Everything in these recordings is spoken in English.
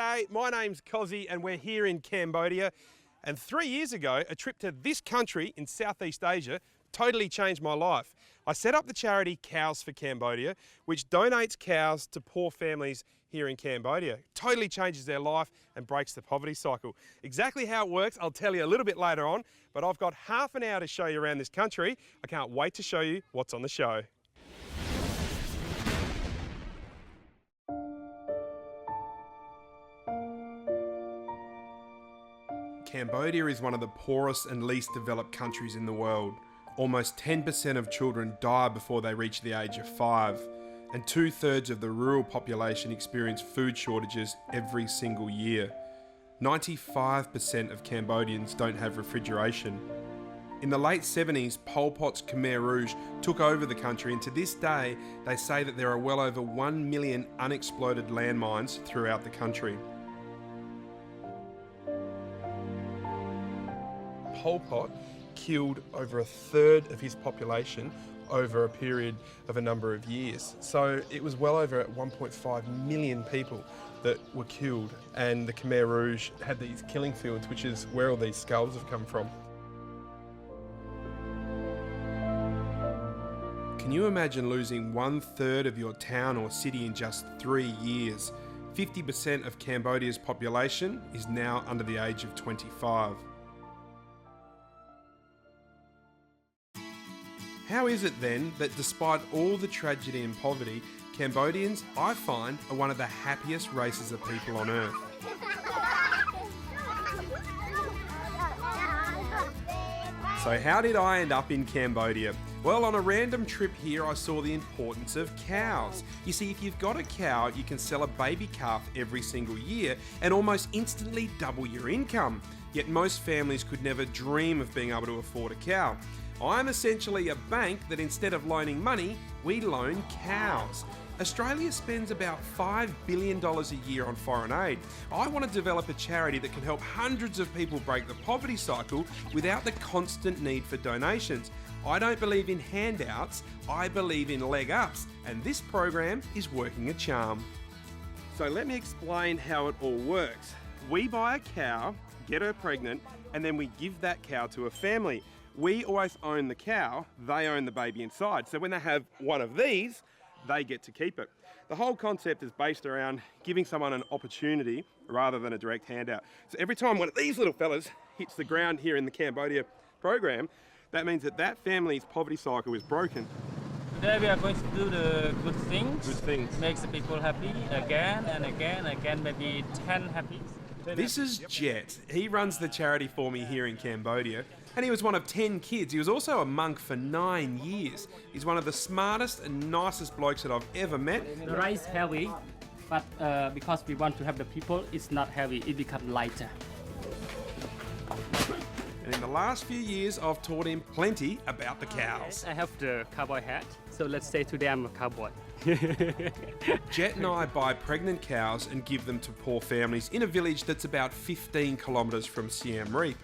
G'day, my name's Cozzy and we're here in Cambodia. And 3 years ago, a trip to this country in Southeast Asia totally changed my life. I set up the charity Cows for Cambodia, which donates cows to poor families here in Cambodia. Totally changes their life and breaks the poverty cycle. Exactly how it works, I'll tell you a little bit later on, but I've got half an hour to show you around this country. I can't wait to show you what's on the show. Cambodia is one of the poorest and least developed countries in the world. Almost 10% of children die before they reach the age of 5, and 2/3 of the rural population experience food shortages every single year. 95% of Cambodians don't have refrigeration. In the late 70s, Pol Pot's Khmer Rouge took over the country, and to this day, they say that there are well over 1 million unexploded landmines throughout the country. Pol Pot killed over 1/3 of his population over a period of a number of years. So it was well over 1.5 million people that were killed, and the Khmer Rouge had these killing fields, which is where all these skulls have come from. Can you imagine losing 1/3 of your town or city in just 3 years? 50% of Cambodia's population is now under the age of 25. How is it then that despite all the tragedy and poverty, Cambodians, I find, are one of the happiest races of people on earth? So how did I end up in Cambodia? Well, on a random trip here, I saw the importance of cows. You see, if you've got a cow, you can sell a baby calf every single year and almost instantly double your income. Yet most families could never dream of being able to afford a cow. I'm essentially a bank that instead of loaning money, we loan cows. Australia spends about $5 billion a year on foreign aid. I want to develop a charity that can help hundreds of people break the poverty cycle without the constant need for donations. I don't believe in handouts, I believe in leg ups, and this program is working a charm. So let me explain how it all works. We buy a cow, get her pregnant, and then we give that cow to a family. We always own the cow, they own the baby inside. So when they have one of these, they get to keep it. The whole concept is based around giving someone an opportunity rather than a direct handout. So every time one of these little fellas hits the ground here in the Cambodia program, that means that that family's poverty cycle is broken. Today we are going to do the good things. Good things. Makes the people happy again and again, maybe 10 happy. This is Jet. He runs the charity for me here in Cambodia, and he was one of 10 kids. He was also a monk for 9 years. He's one of the smartest and nicest blokes that I've ever met. The rice is heavy, but because we want to have the people, it's not heavy, it becomes lighter. And in the last few years, I've taught him plenty about the cows. I have the cowboy hat, so let's say today I'm a cowboy. Jet and I buy pregnant cows and give them to poor families in a village that's about 15 kilometres from Siem Reap.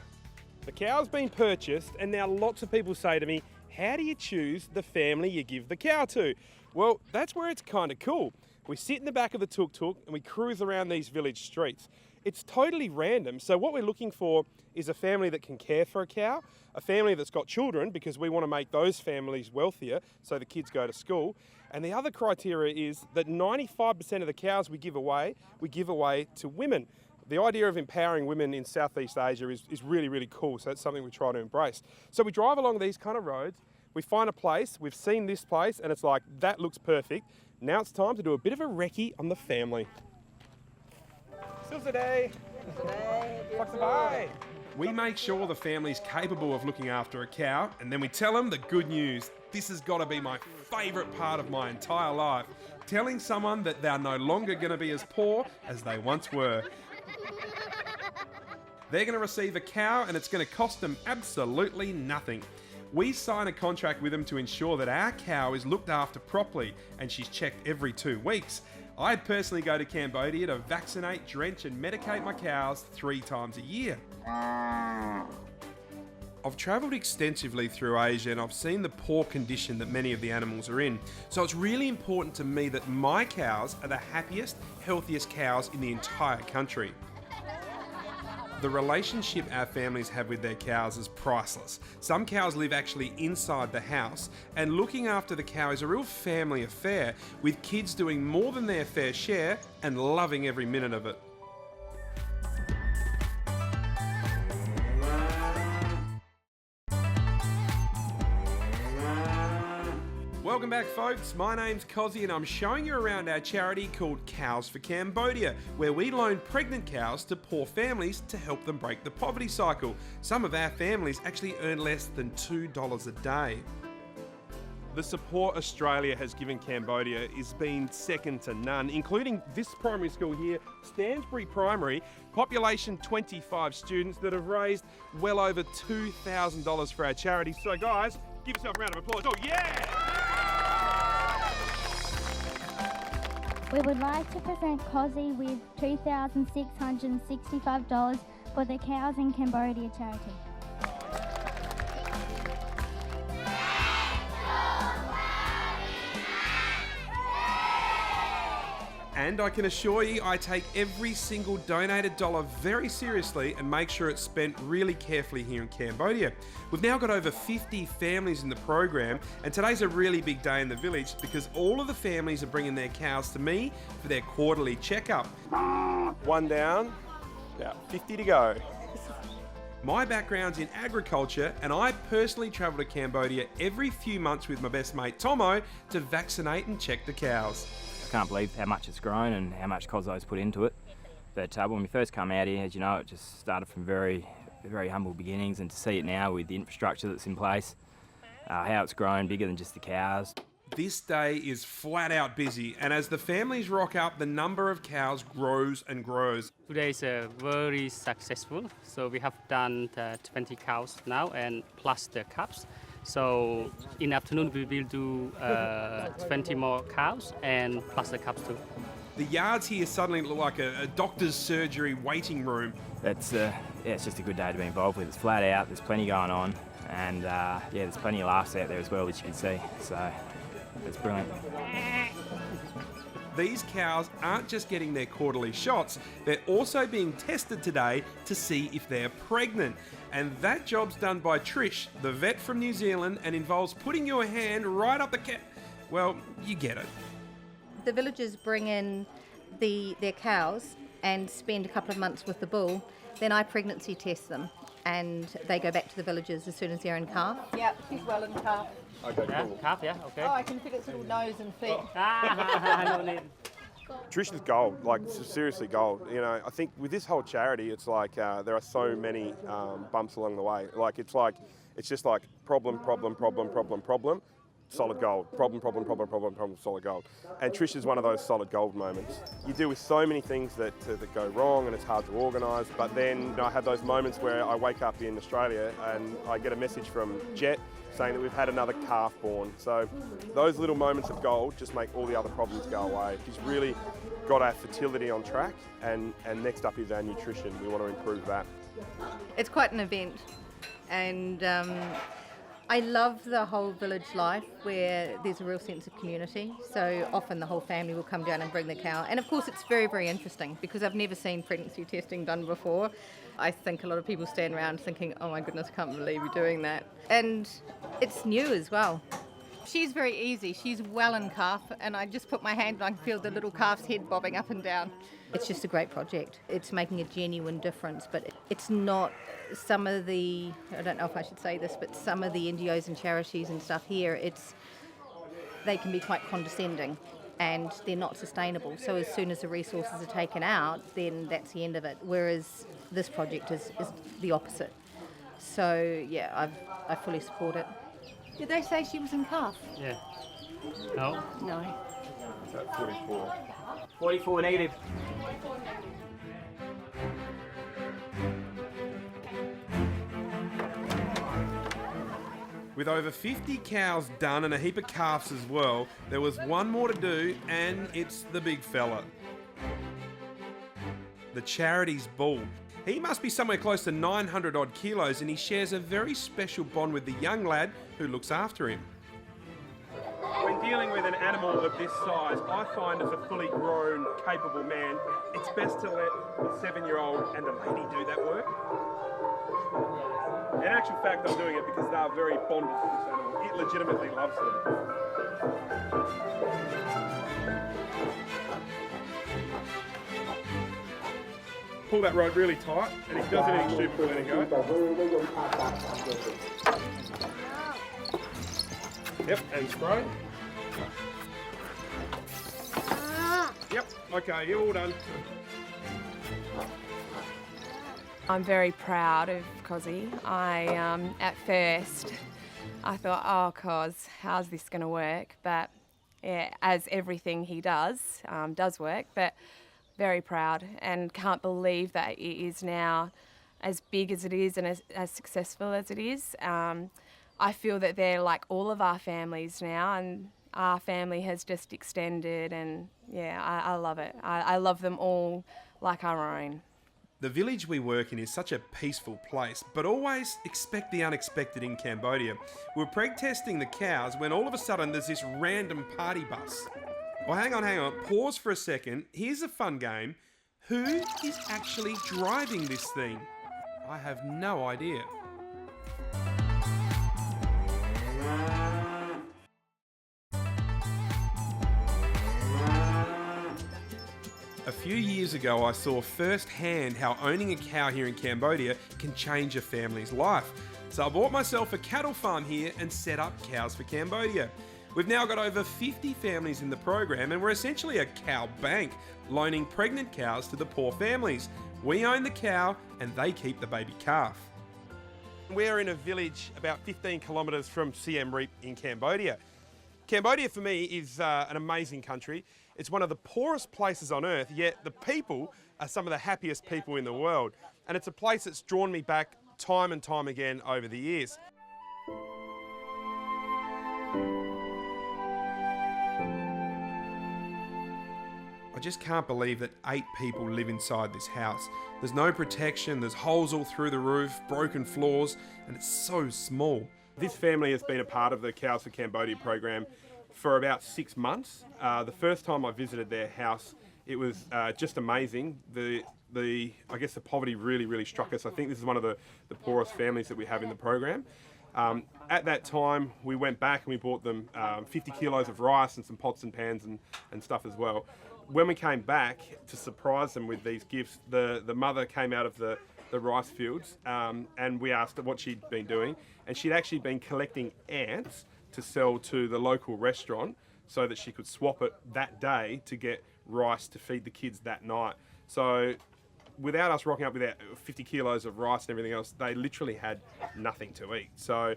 The cow's been purchased, and now lots of people say to me, how do you choose the family you give the cow to? Well, that's where it's kind of cool. We sit in the back of the tuk-tuk and we cruise around these village streets. It's totally random, so what we're looking for is a family that can care for a cow, a family that's got children because we want to make those families wealthier so the kids go to school. And the other criteria is that 95% of the cows we give away to women. The idea of empowering women in Southeast Asia is really, really cool, so that's something we try to embrace. So we drive along these kind of roads, we find a place, we've seen this place, and it's like, that looks perfect. Now it's time to do a bit of a recce on the family. We make sure the family's capable of looking after a cow, and then we tell them the good news. This has got to be my favourite part of my entire life. Telling someone that they're no longer going to be as poor as they once were. They're going to receive a cow and it's going to cost them absolutely nothing. We sign a contract with them to ensure that our cow is looked after properly and she's checked every 2 weeks. I personally go to Cambodia to vaccinate, drench and medicate my cows 3 times a year. I've travelled extensively through Asia and I've seen the poor condition that many of the animals are in. So it's really important to me that my cows are the happiest, healthiest cows in the entire country. The relationship our families have with their cows is priceless. Some cows live actually inside the house, and looking after the cow is a real family affair, with kids doing more than their fair share and loving every minute of it. Welcome back, folks. My name's Cozzy and I'm showing you around our charity called Cows for Cambodia, where we loan pregnant cows to poor families to help them break the poverty cycle. Some of our families actually earn less than $2 a day. The support Australia has given Cambodia has been second to none, including this primary school here, Stansbury Primary, population 25 students that have raised well over $2,000 for our charity. So guys, give yourself a round of applause. Oh yeah! We would like to present Cozzy with $2,665 for the Cows in Cambodia charity. And I can assure you, I take every single donated dollar very seriously and make sure it's spent really carefully here in Cambodia. We've now got over 50 families in the program, and today's a really big day in the village because all of the families are bringing their cows to me for their quarterly checkup. One down, about 50 to go. My background's in agriculture, and I personally travel to Cambodia every few months with my best mate Tomo to vaccinate and check the cows. I can't believe how much it's grown and how much Cozzo's put into it. But when we first come out here, as you know, it just started from very humble beginnings, and to see it now with the infrastructure that's in place, how it's grown bigger than just the cows. This day is flat out busy, and as the families rock up, the number of cows grows and grows. Today is very successful. So we have done 20 cows now, and plus the calves. So in the afternoon we will do 20 more cows and plus the calves too. The yards here suddenly look like a doctor's surgery waiting room. It's just a good day to be involved with. It's flat out, there's plenty going on, and there's plenty of laughs out there as well, as you can see. So it's brilliant. These cows aren't just getting their quarterly shots, they're also being tested today to see if they're pregnant. And that job's done by Trish, the vet from New Zealand, and involves putting your hand right up the well, you get it. The villagers bring in their cows and spend a couple of months with the bull. Then I pregnancy test them, and they go back to the villagers as soon as they're in calf. Yeah, she's well in calf. Okay, Yeah, cool. calf, yeah, okay. Oh, I can feel its little nose and feet. No need. Trish is gold, like seriously gold. You know, I think with this whole charity, it's like there are so many bumps along the way. It's just like problem, solid gold. Problem, solid gold. And Trish is one of those solid gold moments. You deal with so many things that go wrong and it's hard to organise, but then I have those moments where I wake up in Australia and I get a message from Jet saying that we've had another calf born. So those little moments of gold just make all the other problems go away. She's really got our fertility on track, and next up is our nutrition. We want to improve that. It's quite an event, and I love the whole village life where there's a real sense of community. So often the whole family will come down and bring the cow. And of course it's very, very interesting because I've never seen pregnancy testing done before. I think a lot of people stand around thinking, oh my goodness, I can't believe you're doing that. And it's new as well. She's very easy. She's well in calf, and I just put my hand and I can feel the little calf's head bobbing up and down. It's just a great project. It's making a genuine difference, but it's not some of the, I don't know if I should say this, but some of the NGOs and charities and stuff here, they can be quite condescending and they're not sustainable. So as soon as the resources are taken out, then that's the end of it. Whereas this project is the opposite. So yeah, I fully support it. Did they say she was in calf? Yeah. No? No. About 44. 44 negative. With over 50 cows done and a heap of calves as well, there was one more to do, and it's the big fella. The charity's bull. He must be somewhere close to 900 odd kilos, and he shares a very special bond with the young lad who looks after him. When dealing with an animal of this size, I find as a fully grown, capable man, it's best to let the 7-year-old and the lady do that work. In actual fact, I'm doing it because they are very bonded to this animal. It legitimately loves them. Pull that rope really tight, and if he does anything stupid, we'll let it go. Yep, and spray. Yep, okay, you're all done. I'm very proud of Cozzy. At first, I thought, oh, Coz, how's this going to work? But yeah, as everything he does work, but very proud and can't believe that it is now as big as it is and as successful as it is. I feel that they're like all of our families now, and our family has just extended, and yeah, I love it. I love them all like our own. The village we work in is such a peaceful place, but always expect the unexpected in Cambodia. We're preg testing the cows when all of a sudden there's this random party bus. Well, hang on, pause for a second. Here's a fun game. Who is actually driving this thing? I have no idea. A few years ago, I saw firsthand how owning a cow here in Cambodia can change a family's life. So I bought myself a cattle farm here and set up Cows for Cambodia. We've now got over 50 families in the program, and we're essentially a cow bank, loaning pregnant cows to the poor families. We own the cow and they keep the baby calf. We're in a village about 15 kilometres from Siem Reap in Cambodia. Cambodia for me is an amazing country. It's one of the poorest places on earth, yet the people are some of the happiest people in the world. And it's a place that's drawn me back time and time again over the years. I just can't believe that 8 people live inside this house. There's no protection, there's holes all through the roof, broken floors, and it's so small. This family has been a part of the Cows for Cambodia program for about 6 months. The first time I visited their house, it was just amazing. I guess the poverty really struck us. I think this is one of the poorest families that we have in the program. At that time, we went back and we bought them 50 kilos of rice and some pots and pans and stuff as well. When we came back to surprise them with these gifts, the mother came out of the rice fields and we asked her what she'd been doing, and she'd actually been collecting ants to sell to the local restaurant so that she could swap it that day to get rice to feed the kids that night. So without us rocking up with 50 kilos of rice and everything else, they literally had nothing to eat. So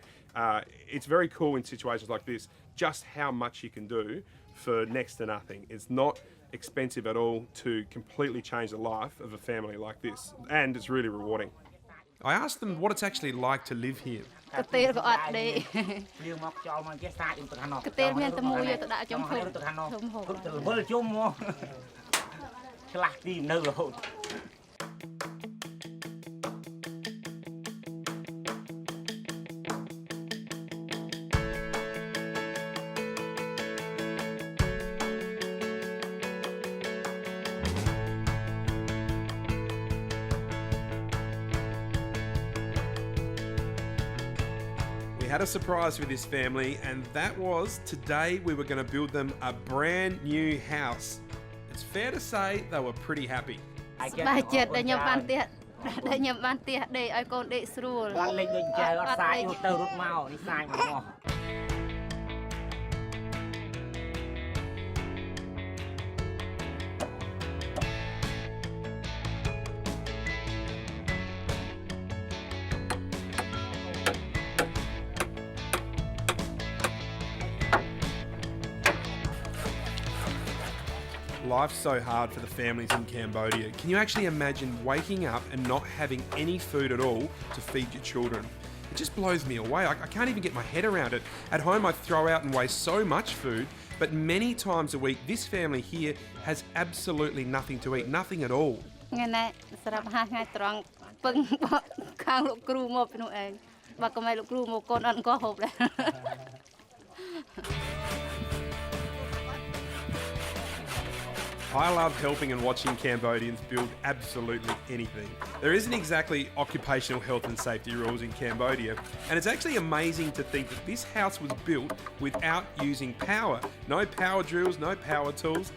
it's very cool in situations like this, just how much you can do for next to nothing. It's not expensive at all to completely change the life of a family like this, and it's really rewarding. I asked them what it's actually like to live here. We had a surprise for this family, and that was today we were going to build them a brand new house. It's fair to say they were pretty happy. Life's so hard for the families in Cambodia. Can you actually imagine waking up and not having any food at all to feed your children? It just blows me away. I can't even get my head around it. At home I throw out and waste so much food, but many times a week this family here has absolutely nothing to eat, nothing at all. ពឹងខាងលោកគ្រូមកពីនោះឯងបើកុំឲ្យលោកគ្រូមកកូនអត់ក៏ហូបដែរ I love helping and watching Cambodians build absolutely anything. There isn't exactly occupational health and safety rules in Cambodia, and it's actually amazing to think that this house was built without using power. No power drills, no power tools.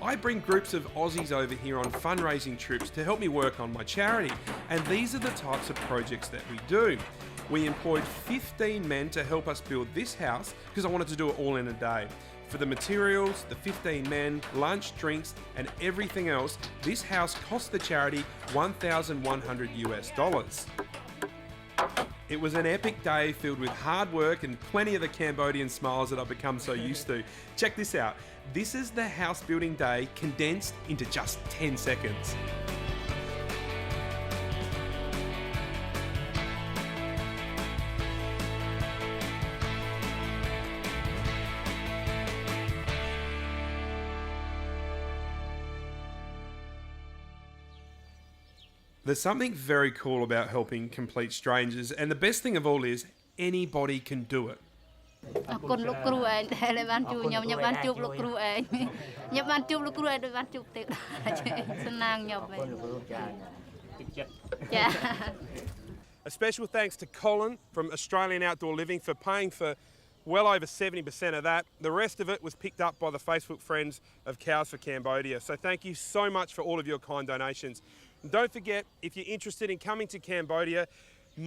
I bring groups of Aussies over here on fundraising trips to help me work on my charity, and these are the types of projects that we do. We employed 15 men to help us build this house because I wanted to do it all in a day. For the materials, the 15 men, lunch, drinks, and everything else, this house cost the charity $1,100 US. It was an epic day filled with hard work and plenty of the Cambodian smiles that I've become so used to. Check this out. This is the house building day condensed into just 10 seconds. There's something very cool about helping complete strangers, and the best thing of all is anybody can do it. អរគុណលោកគ្រូឯងដែលបានជួបខ្ញុំបានជួបលោកគ្រូឯងខ្ញុំបានជួបលោកគ្រូឯងដូចបានជួបទេសំណាងខ្ញុំឯង A special thanks to Colin from Australian Outdoor Living for paying for well over 70% of that. The rest of it was picked up by the Facebook friends of Cows for Cambodia. So thank you so much for all of your kind donations. And don't forget, if you're interested in coming to Cambodia,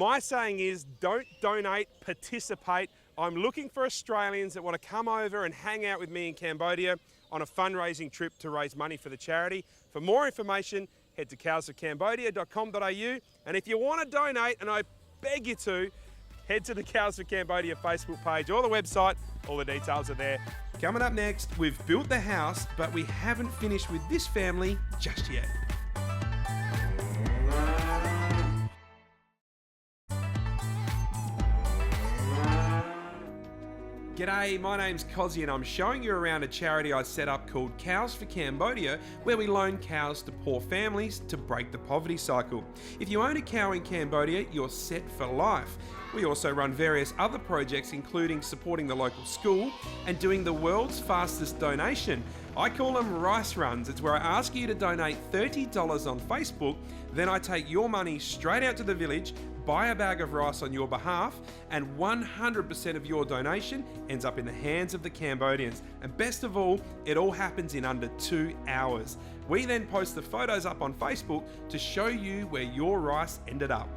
my saying is don't donate, participate. I'm looking for Australians that want to come over and hang out with me in Cambodia on a fundraising trip to raise money for the charity. For more information, head to cowsforcambodia.com.au. And if you want to donate, and I beg you to, head to the Cows for Cambodia Facebook page or the website. All the details are there. Coming up next, we've built the house, but we haven't finished with this family just yet. G'day, my name's Cozzy and I'm showing you around a charity I set up called Cows for Cambodia, where we loan cows to poor families to break the poverty cycle. If you own a cow in Cambodia, you're set for life. We also run various other projects, including supporting the local school and doing the world's fastest donation. I call them rice runs. It's where I ask you to donate $30 on Facebook, then I take your money straight out to the village, buy a bag of rice on your behalf, and 100% of your donation ends up in the hands of the Cambodians. And best of all happens in under 2 hours. We then post the photos up on Facebook to show you where your rice ended up.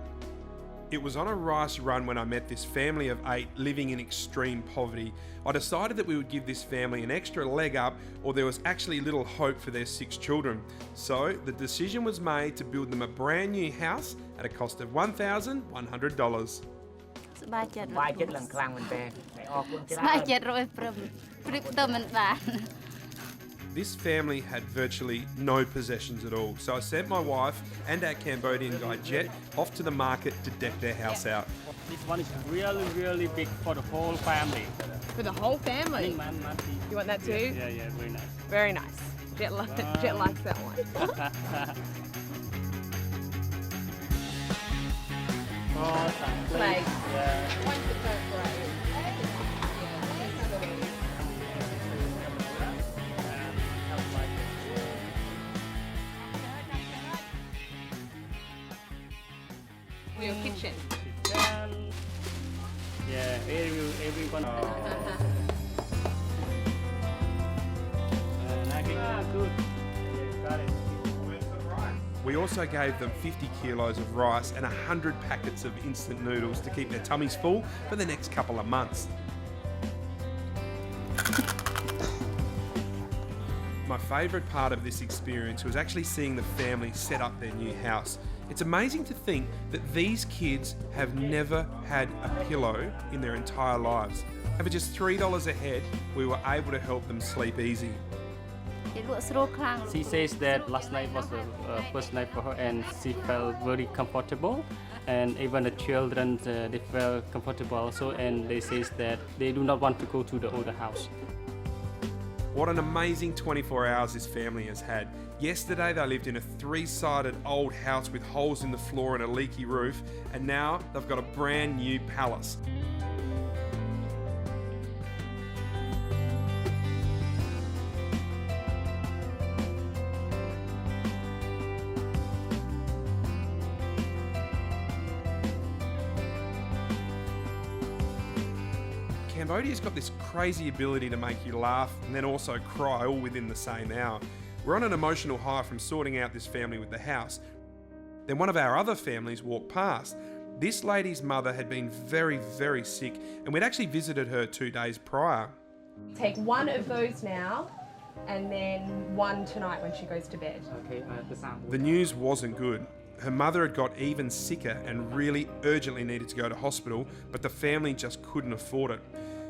It was on a rice run when I met this family of 8 living in extreme poverty. I decided that we would give this family an extra leg up, or there was actually little hope for their 6 children. So the decision was made to build them a brand new house at a cost of $1,100. ស្បាយចិត្តឡើងខ្លាំងមែនតើស្បាយចិត្តរយព្រឹមព្រឹកទៅមិនបាន This family had virtually no possessions at all, so I sent my wife and our Cambodian guide Jet off to the market to deck their house out. This one is really, really big for the whole family. For the whole family? You want that too? Yeah, very nice. Very nice. Jet likes that one. Like, Your kitchen. Yeah, everyone. Good. Got it. We also gave them 50 kilos of rice and 100 packets of instant noodles to keep their tummies full for the next couple of months. My favourite part of this experience was actually seeing the family set up their new house. It's amazing to think that these kids have never had a pillow in their entire lives. And for just $3 a head, we were able to help them sleep easy. She says that last night was the first night for her and she felt very comfortable, and even the children they felt comfortable also, and they says that they do not want to go to the older house. What an amazing 24 hours this family has had. Yesterday they lived in a 3-sided old house with holes in the floor and a leaky roof, and now they've got a brand new palace. Cambodia's got this crazy ability to make you laugh and then also cry all within the same hour. We're on an emotional high from sorting out this family with the house. Then one of our other families walked past. This lady's mother had been very, very sick, and we'd actually visited her 2 days prior. Take one of those now, and then one tonight when she goes to bed. The news wasn't good. Her mother had got even sicker and really urgently needed to go to hospital, but the family just couldn't afford it.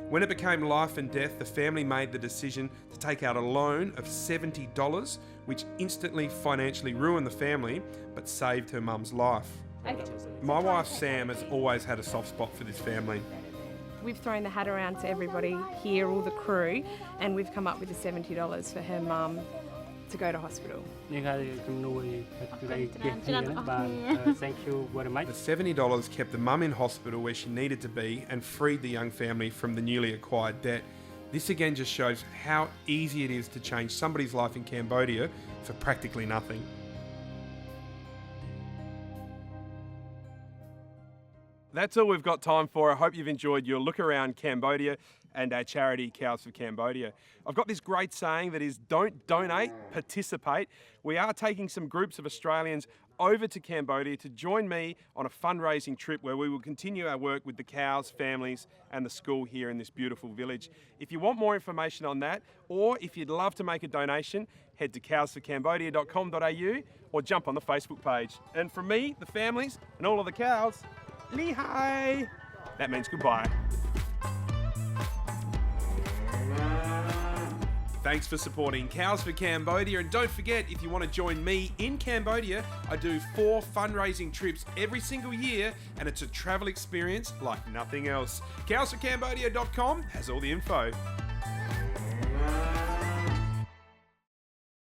When it became life and death, the family made the decision to take out a loan of $70, which instantly financially ruined the family, but saved her mum's life. My wife Sam has always had a soft spot for this family. We've thrown the hat around to everybody here, all the crew, and we've come up with the $70 for her mum to go to hospital. Thank you very much. The $70 kept the mum in hospital where she needed to be and freed the young family from the newly acquired debt. This again just shows how easy it is to change somebody's life in Cambodia for practically nothing. That's all we've got time for. I hope you've enjoyed your look around Cambodia and our charity Cows for Cambodia. I've got this great saying that is, don't donate, participate. We are taking some groups of Australians over to Cambodia to join me on a fundraising trip where we will continue our work with the cows, families and the school here in this beautiful village. If you want more information on that, or if you'd love to make a donation, head to cowsforcambodia.com.au or jump on the Facebook page. And from me, the families and all of the cows, Lihai! That means goodbye. Thanks for supporting Cows for Cambodia, and don't forget, if you want to join me in Cambodia, I do 4 fundraising trips every single year, and it's a travel experience like nothing else. Cowsforcambodia.com has all the info.